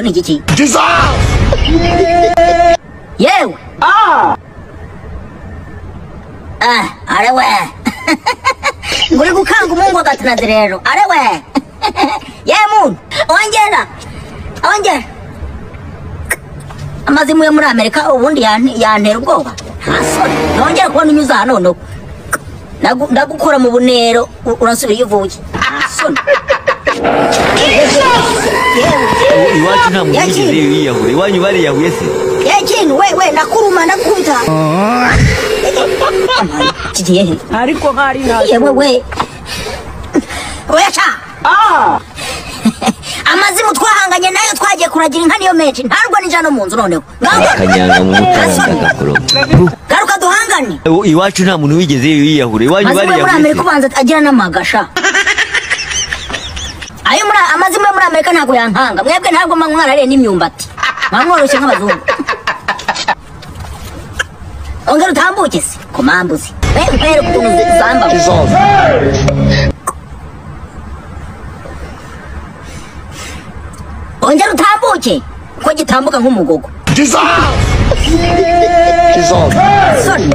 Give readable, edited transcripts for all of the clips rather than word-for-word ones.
ni iki yewe arewe nguri gukanga umungu agatinazi rero arewe yewe ongera amazimu yo muri Amerika ubundi yantera ubwoba hasoni nongera kubona unyuza hano no ndagukora mu bunero urasubira uvuye hasoni iwacu nta muntu wigeze yiyahure iwanyu bariyahuye se yekintu we nakuruma ndakubita kigiye ariko hari nta yewe oya cha amazimu twahanganye nayo twagiye kuragira inka niyo menshi ntarwo ninjano mu nzu noneho akanyanga mu mutaranda gakoro garuka duhangane iwacu nta muntu wigeze yiyahure iwanyu bariyahuye muri Amerika ubanza agira n'amagasha ayo muri amazimu yo muri Amerika ntago yankanga mwebwe ntabwo mwarare n'imyumbati mwamworoshye nk'abazungu ongera utambuke se komambuzi mpere kutuntu zamba ongera utambuke ko gitambuka nk'umugogo Asoni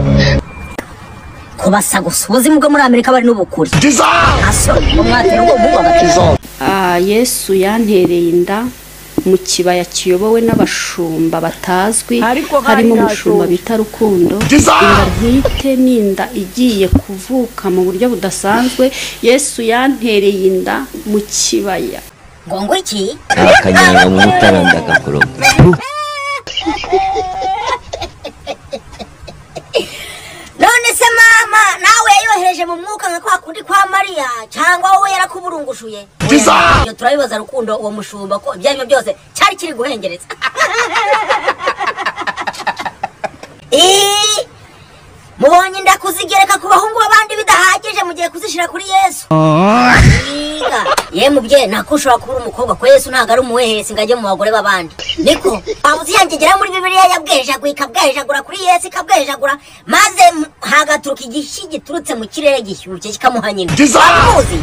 kubasa gusa ubuzima bwo muri Amerika bari n'ubukuri Asoni umwatero ngo mugo agatizo Yesu yantereye inda mu kibaya kiyobowe n'abashumba batazwi harimo umushumba bita Rukundo inda ntite n'inda igiye kuvuka mu buryo budasanzwe Yesu yantereye inda mu kibaya ngo iki akanyanga mu mutaranda gakoro none se mama nawe yayohereje mu mwuka nka kwa kundi kwa Maria cyangwa wowe yarakuburungushuye iyo turabibaza Rukundo uwo mushumba ko ibyo byose cyari kiri guhengereza mubonye ndakuzigereka ku bahungu babandi bidahagije mugiye kuzishira kuri Yesu ye mubye nakushobora kubura umukobwa ko Yesu ntago ari umuhehesi ngaje mu bagore babandi niko abuzi yangegera muri Bibiliya yabwejagura kuri Yesu ikabwejagura maze hagaturuka igishi giturutse mu kirere gishyushye kikamuha nyina amuzi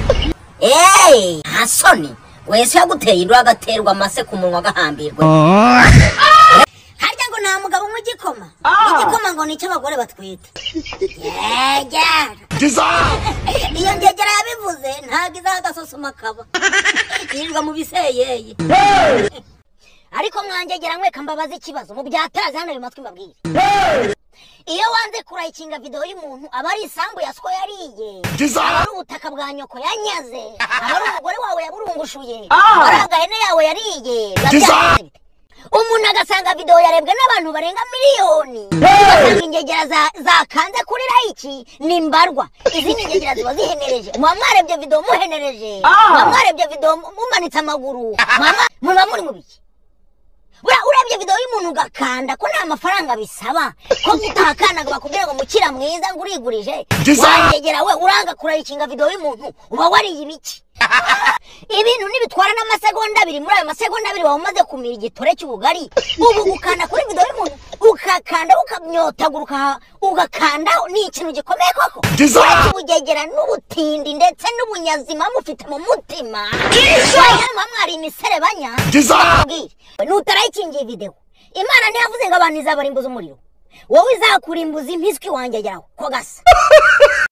hasoni Yesu yaguteye indwa agaterwa amase ku munwa gahambirwe harya ngo nta mugabo umwe igikoma ngo nicyo abagore batwita iyo ngegera yabivuze ntago izagasosoma kaba yirirwa mu biseyeye ariko mwangegera mweka mbabaza ikibazo mu byataraze hano bimatwi mbabwire iyo wanze kurayikinga video y'umuntu aba ari isambu yaswo yariye aba ari ubutaka bwa nyoko yanyaze aba ari umugore wawe yaburungushuye aba agahene yawe yariye umuntu agasanga video yarebwe n'abantu barenga miliyoni basanga ingegera zakanze kuri like ni mbarwa izindi ngegera ziba zihenereje mwarebye video muhenereje mwarebye video mumanitse amaguru muba muri mubiki urebye video y'umuntu ugakanda ko nta mafaranga bisaba ko gutakanaga bakubwira ngo mukira mwiza ngurigurije wangegera we uranga kurayikinga video y'umuntu uba wariye ibiki ibintu nibitwara n'amasegonda abiri muri ayo masegonda abiri wamaze kumira igitore cy'ubugari ubu gukanda kuri video y'umuntu ukakanda ukamyotaguruka ugakanda ni ikintu gikomeye koko ubugegera n'ubutindi ndetse n'ubunyazima mufite mu mutima mwari imiserebanya nutarayikingiye video Imana ntiyavuze ngo abantu izabarimbuza umuriro wowe izakurimbuza impiswi wangegeraho ko gasa